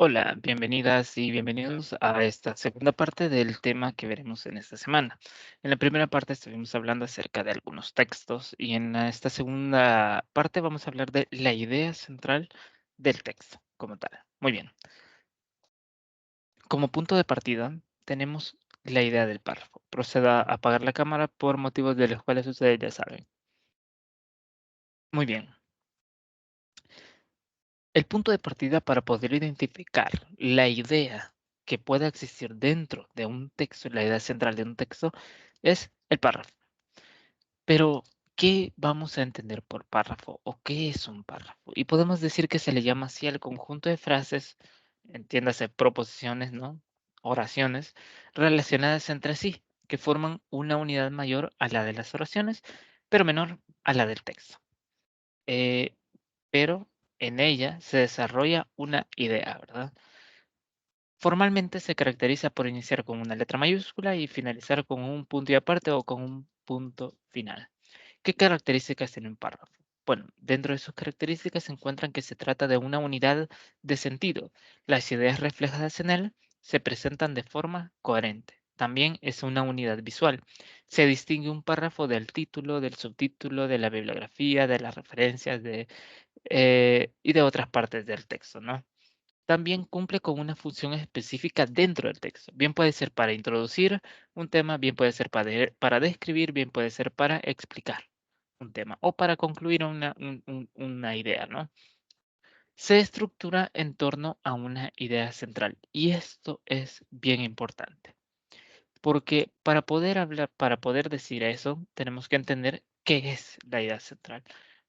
Hola, bienvenidas y bienvenidos a esta segunda parte del tema que veremos en esta semana. En la primera parte estuvimos hablando acerca de algunos textos y en esta segunda parte vamos a hablar de la idea central del texto como tal. Muy bien, como punto de partida tenemos la idea del párrafo. Proceda a apagar la cámara por motivos de los cuales ustedes ya saben. Muy bien, el punto de partida para poder identificar la idea que pueda existir dentro de un texto, la idea central de un texto, es el párrafo. Pero, ¿qué vamos a entender por párrafo o qué es un párrafo? Y podemos decir que se le llama así al conjunto de frases, entiéndase proposiciones, ¿no? Oraciones relacionadas entre sí, que forman una unidad mayor a la de las oraciones, pero menor a la del texto. Eh, pero en ella se desarrolla una idea, ¿verdad? Formalmente se caracteriza por iniciar con una letra mayúscula y finalizar con un punto y aparte o con un punto final. ¿Qué características tiene un párrafo? Bueno, dentro de sus características se encuentran que se trata de una unidad de sentido. Las ideas reflejadas en él se presentan de forma coherente. También es una unidad visual. Se distingue un párrafo del título, del subtítulo, de la bibliografía, de las referencias y de otras partes del texto, ¿no? También cumple con una función específica dentro del texto. Bien puede ser para introducir un tema, bien puede ser para describir, bien puede ser para explicar un tema o para concluir una idea, ¿no? Se estructura en torno a una idea central y esto es bien importante porque para poder decir eso, tenemos que entender qué es la idea central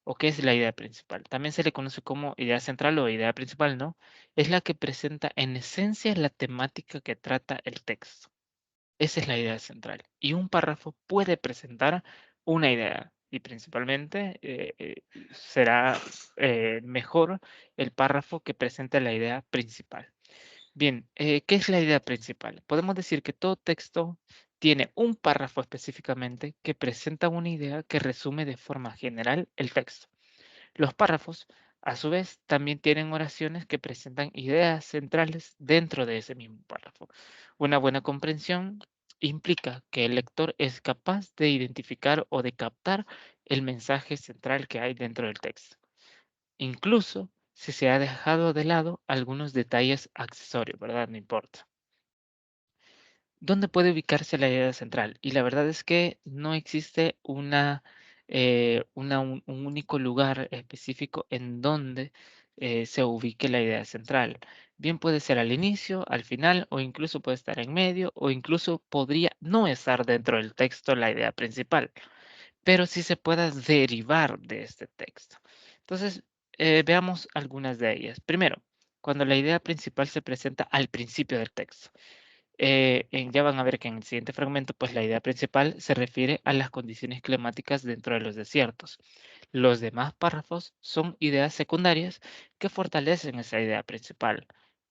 o qué es la idea principal. También se le conoce como idea central o idea principal, ¿no? Es la que presenta en esencia la temática que trata el texto. Esa es la idea central. Y un párrafo puede presentar una idea y principalmente será mejor el párrafo que presente la idea principal. Bien, ¿qué es la idea principal? Podemos decir que todo texto tiene un párrafo específicamente que presenta una idea que resume de forma general el texto. Los párrafos, a su vez, también tienen oraciones que presentan ideas centrales dentro de ese mismo párrafo. Una buena comprensión implica que el lector es capaz de identificar o de captar el mensaje central que hay dentro del texto, incluso si se ha dejado de lado algunos detalles accesorios, ¿verdad? No importa. ¿Dónde puede ubicarse la idea central? Y la verdad es que no existe un único lugar específico en donde se ubique la idea central. Bien puede ser al inicio, al final, o incluso puede estar en medio, o incluso podría no estar dentro del texto la idea principal, pero sí se pueda derivar de este texto. Entonces, veamos algunas de ellas. Primero, cuando la idea principal se presenta al principio del texto. Ya van a ver que en el siguiente fragmento, pues la idea principal se refiere a las condiciones climáticas dentro de los desiertos. Los demás párrafos son ideas secundarias que fortalecen esa idea principal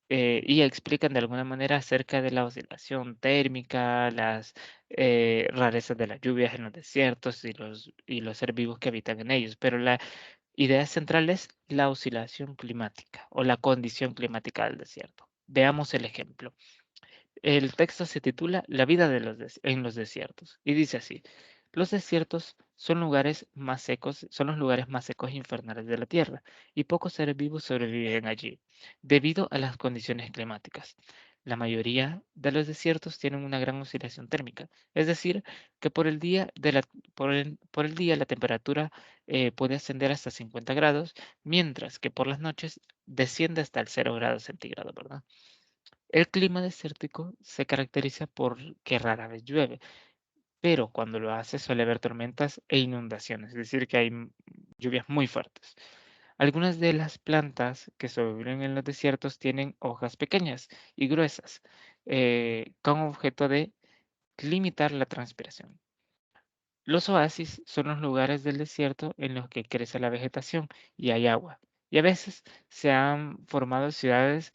y explican de alguna manera acerca de la oscilación térmica, las rarezas de las lluvias en los desiertos y los seres vivos que habitan en ellos. Pero la idea central es la oscilación climática o la condición climática del desierto. Veamos el ejemplo. El texto se titula La vida en los desiertos y dice así: los desiertos son los lugares más secos e infernales de la tierra, y pocos seres vivos sobreviven allí, debido a las condiciones climáticas. La mayoría de los desiertos tienen una gran oscilación térmica, es decir, que por el día la temperatura puede ascender hasta 50 grados, mientras que por las noches desciende hasta el 0 grados centígrados, ¿verdad? El clima desértico se caracteriza por que rara vez llueve, pero cuando lo hace suele haber tormentas e inundaciones, es decir, que hay lluvias muy fuertes. Algunas de las plantas que sobreviven en los desiertos tienen hojas pequeñas y gruesas, con objeto de limitar la transpiración. Los oasis son los lugares del desierto en los que crece la vegetación y hay agua, y a veces se han formado ciudades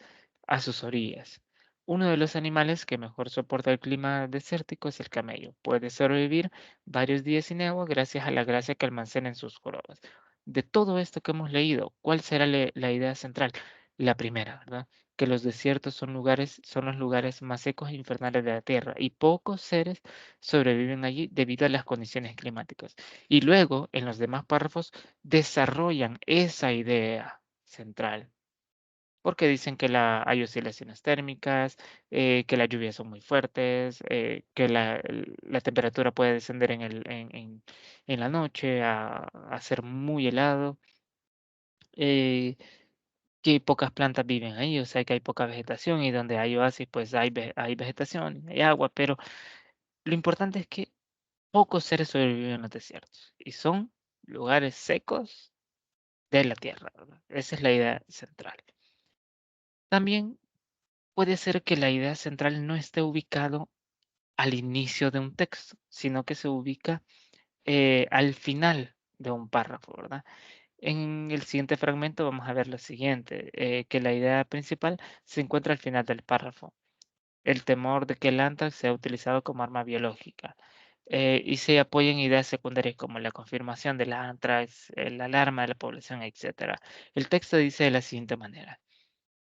a sus orillas. Uno de los animales que mejor soporta el clima desértico es el camello. Puede sobrevivir varios días sin agua gracias a la grasa que almacena en sus jorobas. De todo esto que hemos leído, ¿cuál será la idea central? La primera, ¿verdad? que los desiertos son los lugares más secos e infernales de la Tierra, y pocos seres sobreviven allí debido a las condiciones climáticas. Y luego, en los demás párrafos, desarrollan esa idea central, porque dicen que hay oscilaciones térmicas, que las lluvias son muy fuertes, que la temperatura puede descender en la noche a ser muy helado, eh, que pocas plantas viven ahí, o sea que hay poca vegetación, y donde hay oasis pues hay vegetación, hay agua, pero lo importante es que pocos seres sobreviven en los desiertos y son lugares secos de la Tierra, ¿verdad? Esa es la idea central. También puede ser que la idea central no esté ubicado al inicio de un texto, sino que se ubica al final de un párrafo, ¿verdad? En el siguiente fragmento vamos a ver lo siguiente, que la idea principal se encuentra al final del párrafo. El temor de que el anthrax sea utilizado como arma biológica, y se apoya en ideas secundarias como la confirmación del anthrax, la alarma de la población, etcétera. El texto dice de la siguiente manera.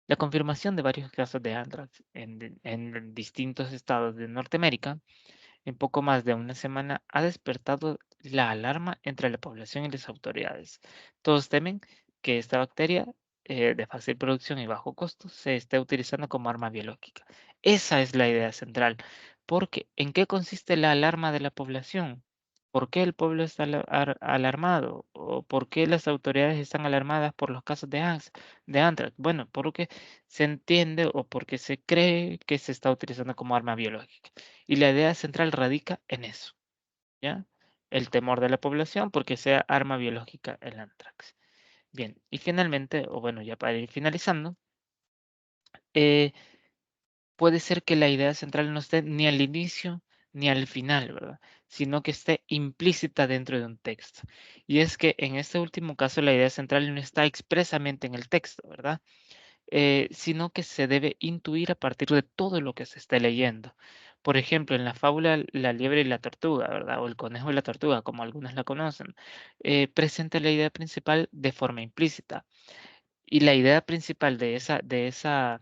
La confirmación de varios casos de anthrax en distintos estados de Norteamérica en poco más de una semana ha despertado la alarma entre la población y las autoridades. Todos temen que esta bacteria, de fácil producción y bajo costo, se esté utilizando como arma biológica. Esa es la idea central. Porque, ¿en qué consiste la alarma de la población? ¿Por qué el pueblo está alarmado? ¿O por qué las autoridades están alarmadas por los casos de anthrax? Bueno, porque se entiende o porque se cree que se está utilizando como arma biológica. Y la idea central radica en eso, ¿ya? El temor de la población porque sea arma biológica el anthrax. Bien, y finalmente, o bueno, ya para ir finalizando, eh, puede ser que la idea central no esté ni al inicio ni al final, ¿verdad? Sino que esté implícita dentro de un texto. Y es que en este último caso la idea central no está expresamente en el texto, ¿verdad? Sino que se debe intuir a partir de todo lo que se esté leyendo. Por ejemplo, en la fábula La liebre y la tortuga, ¿verdad? O el conejo y la tortuga, como algunos la conocen, presenta la idea principal de forma implícita. Y la idea principal de esa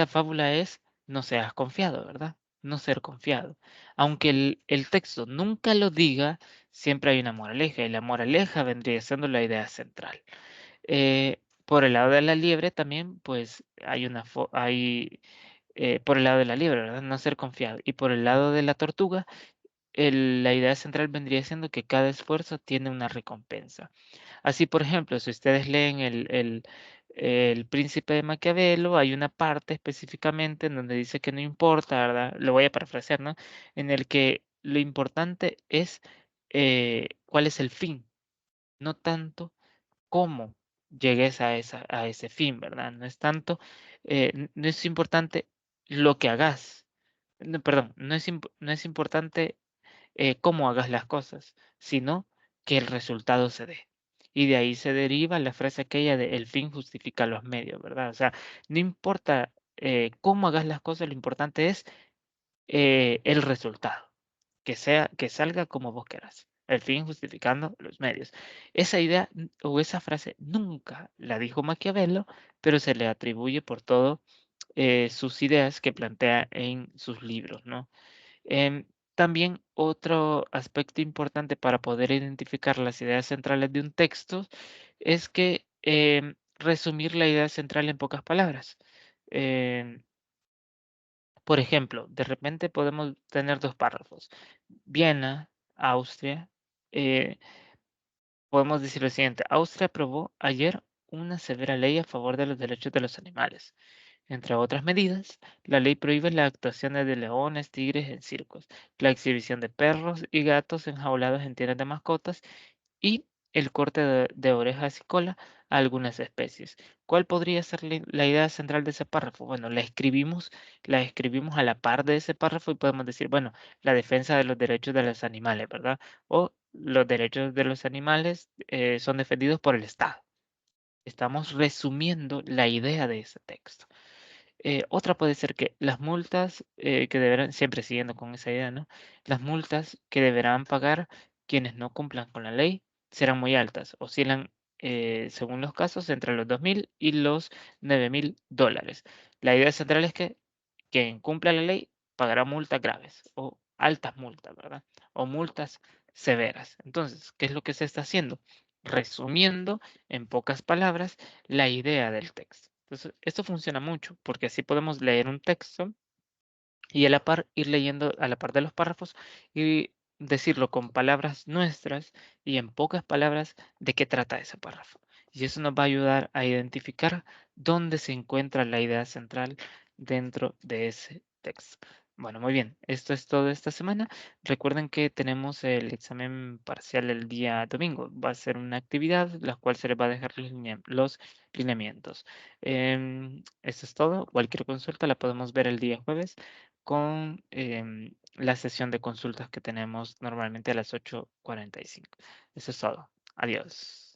fábula es no seas confiado, ¿verdad? No ser confiado. Aunque el texto nunca lo diga, siempre hay una moraleja, y la moraleja vendría siendo la idea central. Por el lado de la liebre también, pues por el lado de la liebre, ¿verdad? No ser confiado. Y por el lado de la tortuga, la idea central vendría siendo que cada esfuerzo tiene una recompensa. Así, por ejemplo, si ustedes leen el Príncipe de Maquiavelo, hay una parte específicamente en donde dice que no importa, ¿verdad? Lo voy a parafrasear, ¿no? En el que lo importante es cuál es el fin, no tanto cómo llegues a ese fin, ¿verdad? No es tanto, no es importante lo que hagas, no, perdón, no es importante cómo hagas las cosas, sino que el resultado se dé. Y de ahí se deriva la frase aquella de el fin justifica los medios, ¿verdad? O sea, no importa cómo hagas las cosas, lo importante es el resultado, que salga como vos querás. El fin justificando los medios. Esa idea o esa frase nunca la dijo Maquiavelo, pero se le atribuye por todo sus ideas que plantea en sus libros, ¿no? Em, También otro aspecto importante para poder identificar las ideas centrales de un texto es que resumir la idea central en pocas palabras. Em, por ejemplo, de repente podemos tener dos párrafos. Viena, Austria. eh, Podemos decir lo siguiente. Austria aprobó ayer una severa ley a favor de los derechos de los animales. Entre otras medidas, la ley prohíbe las actuaciones de leones, tigres en circos, la exhibición de perros y gatos enjaulados en tiendas de mascotas y el corte de orejas y cola a algunas especies. ¿Cuál podría ser la idea central de ese párrafo? Bueno, la escribimos a la par de ese párrafo y podemos decir, bueno, la defensa de los derechos de los animales, ¿verdad? O los derechos de los animales son defendidos por el Estado. Estamos resumiendo la idea de ese texto. Otra puede ser que las multas que deberán, siempre siguiendo con esa idea, ¿no? Las multas que deberán pagar quienes no cumplan con la ley serán muy altas, oscilan según los casos, entre los 2.000 y los $9.000. La idea central es que quien incumpla la ley pagará multas graves o altas multas, ¿verdad? O multas severas. Entonces, ¿qué es lo que se está haciendo? Resumiendo en pocas palabras la idea del texto. Entonces, esto funciona mucho porque así podemos leer un texto y a la par ir leyendo a la par de los párrafos y decirlo con palabras nuestras y en pocas palabras de qué trata ese párrafo. Y eso nos va a ayudar a identificar dónde se encuentra la idea central dentro de ese texto. Bueno, muy bien, esto es todo esta semana. Recuerden que tenemos el examen parcial el día domingo. Va a ser una actividad la cual se les va a dejar los lineamientos. Esto es todo. Cualquier consulta la podemos ver el día jueves con la sesión de consultas que tenemos normalmente a las 8:45. Eso es todo. Adiós.